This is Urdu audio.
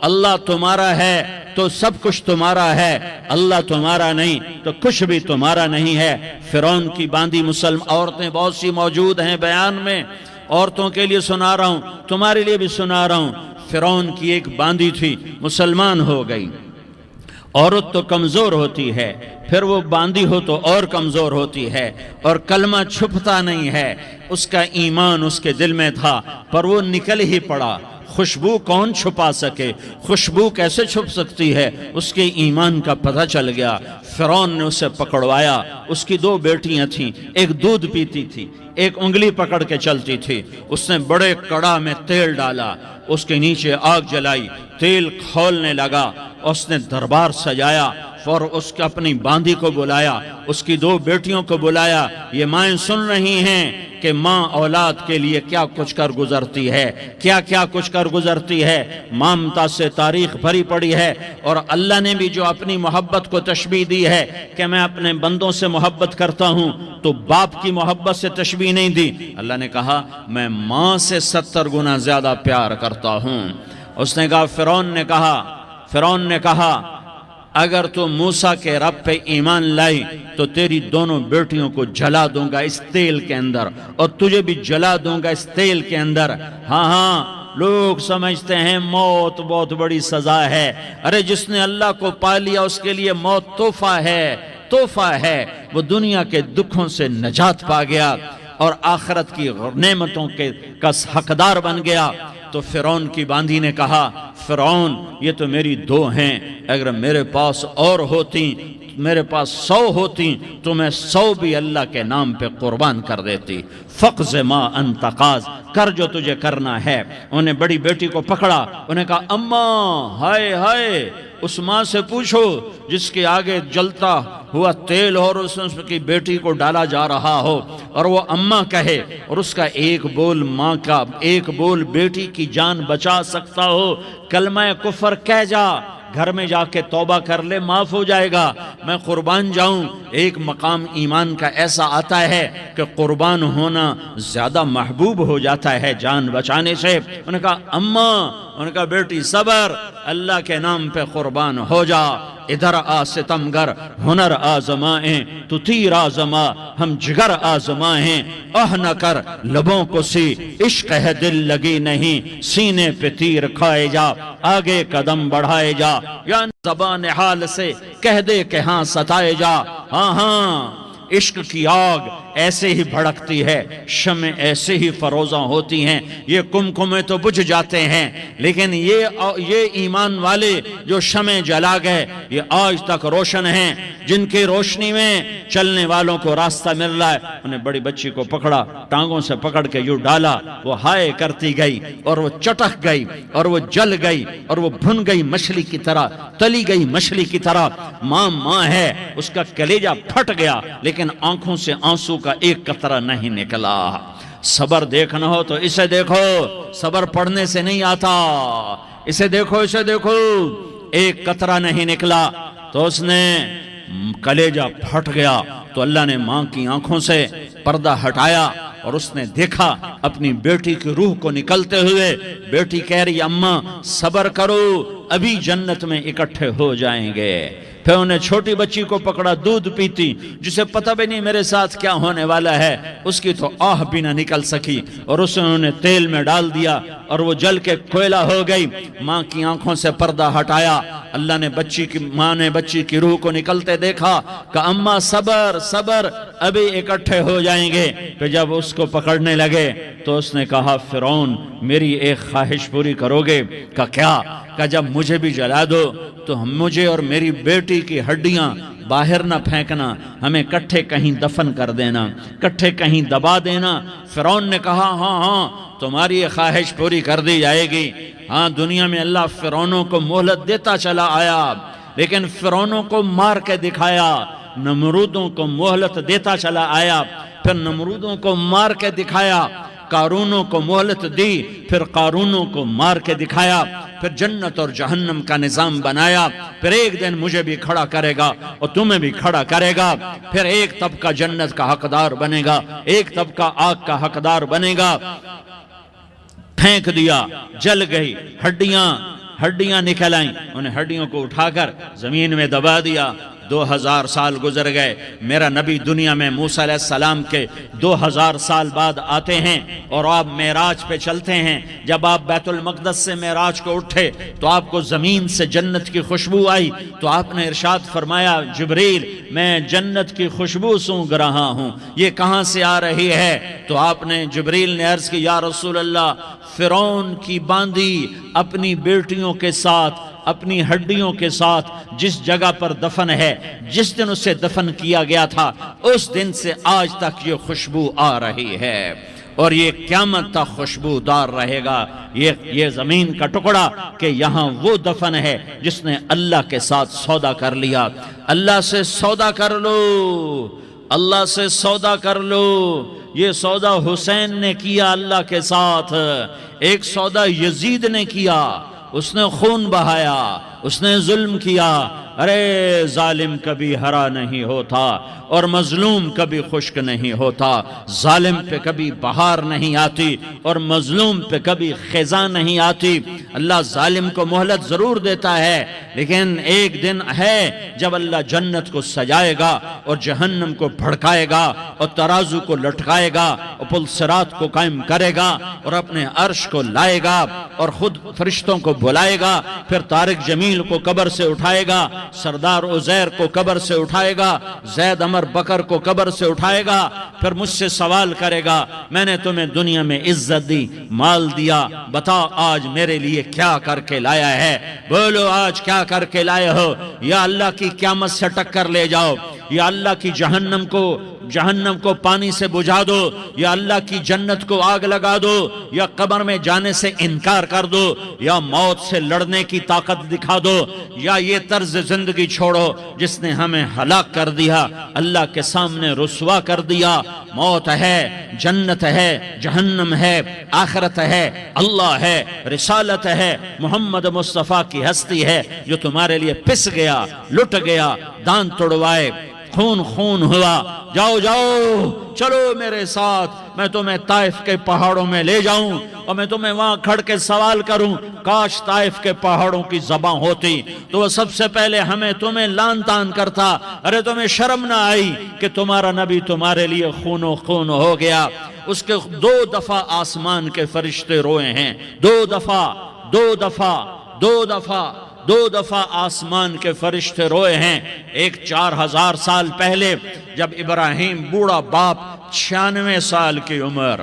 اللہ تمہارا ہے تو سب کچھ تمہارا ہے، اللہ تمہارا نہیں تو کچھ بھی تمہارا نہیں ہے۔ فرعون کی باندھی مسلم عورتیں بہت سی موجود ہیں بیان میں، عورتوں کے لیے سنا رہا ہوں، تمہارے لیے بھی سنا رہا ہوں۔ فرعون کی ایک باندھی تھی، مسلمان ہو گئی۔ عورت تو کمزور ہوتی ہے، پھر وہ باندھی ہو تو اور کمزور ہوتی ہے، اور کلمہ چھپتا نہیں ہے۔ اس کا ایمان اس کے دل میں تھا، پر وہ نکل ہی پڑا۔ خوشبو کون چھپا سکے؟ خوشبو کیسے چھپ سکتی ہے؟ اس کے ایمان کا پتہ چل گیا۔ فرعون نے اسے پکڑوایا۔ اس کی 2 بیٹیاں تھیں، ایک دودھ پیتی تھی، ایک انگلی پکڑ کے چلتی تھی۔ اس نے بڑے کڑا میں تیل ڈالا، اس کے نیچے آگ جلائی، تیل کھولنے لگا۔ اس نے دربار سجایا اور اس کے اپنی باندھی کو بلایا، اس کی 2 بیٹیوں کو بلایا۔ یہ مائیں سن رہی ہیں کہ ماں اولاد کے لیے کیا کچھ کر گزرتی ہے، کیا کچھ کر گزرتی ہے۔ مامتا سے تاریخ بھری پڑی ہے، اور اللہ نے بھی جو اپنی محبت کو تشبیہ دی ہے کہ میں اپنے بندوں سے محبت کرتا ہوں، تو باپ کی محبت سے تشبیہ نہیں دی۔ اللہ نے کہا میں ماں سے 70 گنا زیادہ پیار کرتا ہوں۔ اس نے کہا فرعون نے کہا اگر تو موسیٰ کے رب پہ ایمان لائی تو تیری دونوں بیٹیوں کو جلا دوں گا اس تیل کے اندر، اور تجھے بھی جلا دوں گا اس تیل کے اندر۔ ہاں لوگ سمجھتے ہیں موت بہت بڑی سزا ہے۔ ارے جس نے اللہ کو پا لیا اس کے لیے موت تحفہ ہے۔ وہ دنیا کے دکھوں سے نجات پا گیا اور آخرت کی نعمتوں کا حقدار بن گیا۔ تو فرعون کی باندھی نے کہا فرعون یہ تو میری 2 ہیں، اگر میرے پاس اور ہوتی، میرے پاس 100 ہوتی تو میں 100 بھی اللہ کے نام پہ قربان کر دیتی۔ فقض ما انت قاض، کر جو تجھے کرنا ہے۔ انہیں بڑی بیٹی کو پکڑا، انہیں کہا اماں ہائے اس ماں سے پوچھو جس کے آگے جلتا ہوا تیل اور اس کی بیٹی کو ڈالا جا رہا ہو، اور وہ اماں کہے، اور اس کا ایک بول ماں کا، ایک بول بیٹی کی جان بچا سکتا ہو۔ کلمہ کفر کہہ جا، گھر میں جا کے توبہ کر لے، معاف ہو جائے گا۔ میں قربان جاؤں۔ ایک مقام ایمان کا ایسا آتا ہے کہ قربان ہونا زیادہ محبوب ہو جاتا ہے جان بچانے سے۔ انہوں نے کہا اماں، انہوں نے کہا بیٹی صبر، اللہ کے نام پہ قربان ہو جا۔ ادھر آ ستمگر، ہنر آزمائیں تو تیر آزما، ہم جگر آزمائیں نہ کر لبوں کو سی، عشق ہے دل لگی نہیں، سینے پہ تیر کھائے جا، آگے قدم بڑھائے جا، یا زبان حال سے کہہ دے کہ ہاں ستائے جا۔ ہاں عشق کی آگ ایسے ہی بھڑکتی ہے، شمع ایسے ہی فروزاں ہوتی ہیں، یہ کمکمے تو بجھ جاتے ہیں، لیکن یہ ایمان والے جو شمع جلا گئے یہ آج تک روشن ہیں، جن کی روشنی میں چلنے والوں کو راستہ مل رہا ہے۔ انہیں بڑی بچی کو پکڑا، ٹانگوں سے پکڑ کے یوں ڈالا، وہ ہائے کرتی گئی اور وہ چٹک گئی اور وہ جل گئی اور وہ بھن گئی مچھلی کی طرح، تلی گئی مچھلی کی طرح۔ ماں ہے، اس کا کلیجہ پھٹ گیا، لیکن آنکھوں سے آنسو کا ایک قطرہ نہیں نکلا۔ صبر دیکھنا ہو تو اسے دیکھو، صبر پڑھنے سے نہیں آتا، اسے دیکھو ایک قطرہ نہیں نکلا تو اس نے کلیجہ پھٹ گیا۔ تو اللہ نے ماں کی آنکھوں سے پردہ ہٹایا اور اس نے دیکھا اپنی بیٹی کی روح کو نکلتے ہوئے۔ بیٹی کہہ رہی اماں صبر کرو، ابھی جنت میں اکٹھے ہو جائیں گے۔ پھر انہیں چھوٹی بچی کو پکڑا، دودھ پیتی، جسے پتہ بھی نہیں میرے ساتھ کیا ہونے والا ہے، اس کی تو آہ بھی نہ نکل سکی، اور اسے انہوں نے تیل میں ڈال دیا اور وہ جل کے کوئلہ ہو گئی۔ ماں کی آنکھوں سے پردہ ہٹایا، اللہ نے ماں نے بچی کی روح کو نکلتے دیکھا کہ اماں صبر ابھی اکٹھے ہو جائیں گے۔ پھر جب اس کو پکڑنے لگے تو اس نے کہا فرعون میری ایک خواہش پوری کرو گے؟ کیا؟ کہ جب مجھے بھی جلا دو تو مجھے اور میری بیٹی کی ہڈیاں باہر نہ پھینکنا، ہمیں کٹھے کہیں دفن کر دینا، کٹھے کہیں دبا دینا۔ فرعون نے کہا ہاں تمہاری یہ خواہش پوری کر دی جائے گی۔ ہاں دنیا میں اللہ فرعونوں کو مہلت دیتا چلا آیا، لیکن فرعونوں کو مار کے دکھایا۔ نمرودوں کو مہلت دیتا چلا آیا، پھر نمرودوں کو مار کے دکھایا۔ قارونوں کو مہلت دی، پھر قارونوں کو مار کے دکھایا۔ پھر جنت اور جہنم کا نظام بنایا۔ پھر ایک دن مجھے بھی کھڑا کرے گا اور تمہیں بھی کھڑا کرے گا۔ پھر ایک طبقہ جنت کا حقدار بنے گا، ایک طبقہ آگ کا حقدار بنے گا۔ پھینک دیا، جل گئی ہڈیاں، ہڈیاں نکل آئیں، انہیں ہڈیوں کو اٹھا کر زمین میں دبا دیا۔ 2000 سال گزر گئے، میرا نبی دنیا میں موسیٰ علیہ السلام کے 2000 سال بعد آتے ہیں اور آپ معراج پہ چلتے ہیں۔ جب آپ بیت المقدس سے معراج کو اٹھے تو آپ کو زمین سے جنت کی خوشبو آئی، تو آپ نے ارشاد فرمایا جبریل میں جنت کی خوشبو سونگ رہا ہوں، یہ کہاں سے آ رہی ہے؟ تو آپ نے جبریل نے عرض کی یا رسول اللہ، فرعون کی باندی اپنی بیٹیوں کے ساتھ، اپنی ہڈیوں کے ساتھ جس جگہ پر دفن ہے، جس دن اسے دفن کیا گیا تھا، اس دن سے آج تک یہ خوشبو آ رہی ہے اور یہ قیامت تک خوشبودار رہے گا۔ یہ زمین کا ٹکڑا کہ یہاں وہ دفن ہے جس نے اللہ کے ساتھ سودا کر لیا۔ اللہ سے سودا کر لو، اللہ سے سودا کر لو۔ یہ سودا حسین نے کیا اللہ کے ساتھ، ایک سودا یزید نے کیا، اس نے خون بہایا، اس نے ظلم کیا۔ ارے ظالم کبھی ہرا نہیں ہوتا اور مظلوم کبھی خشک نہیں ہوتا، ظالم پہ کبھی بہار نہیں آتی اور مظلوم پہ کبھی خزاں نہیں آتی۔ اللہ ظالم کو مہلت ضرور دیتا ہے، لیکن ایک دن ہے جب اللہ جنت کو سجائے گا اور جہنم کو بھڑکائے گا اور ترازو کو لٹکائے گا اور پل صراط کو قائم کرے گا اور اپنے عرش کو لائے گا اور خود فرشتوں کو بلائے گا، پھر طارق جمیل کو قبر سے اٹھائے گا، سردار عزیر کو قبر سے اٹھائے گا، زید عمر بکر کو قبر سے اٹھائے گا، پھر مجھ سے سوال کرے گا میں نے تمہیں دنیا میں عزت دی، مال دیا، بتا آج میرے لیے کیا کر کے لایا ہے؟ بولو آج کیا کر کے لائے ہو؟ یا اللہ کی قیامت سے ٹکر لے جاؤ، یا اللہ کی جہنم کو پانی سے بجھا دو، یا اللہ کی جنت کو آگ لگا دو، یا قبر میں جانے سے انکار کر دو، یا موت سے لڑنے کی طاقت دکھا دو، یا یہ طرز زندگی چھوڑو جس نے ہمیں ہلاک کر دیا، اللہ کے سامنے رسوا کر دیا۔ موت ہے، جنت ہے، جہنم ہے، آخرت ہے، اللہ ہے، رسالت ہے، محمد مصطفیٰ کی ہستی ہے جو تمہارے لیے پس گیا، لٹ گیا، دان توڑوائے، خون ہوا۔ جاؤ چلو میرے ساتھ، میں تمہیں طائف کے پہاڑوں میں لے جاؤں اور میں تمہیں وہاں کھڑ کے سوال کروں، کاش طائف کے پہاڑوں کی زبان ہوتی تو وہ سب سے پہلے تمہیں لان تان کرتا۔ ارے تمہیں شرم نہ آئی کہ تمہارا نبی تمہارے لیے خون ہو گیا؟ اس کے 2 دفعہ آسمان کے فرشتے روئے ہیں، 2 دفعہ آسمان کے فرشتے روئے ہیں۔ ایک 4000 سال پہلے جب ابراہیم بوڑھا باپ 96 سال کی عمر،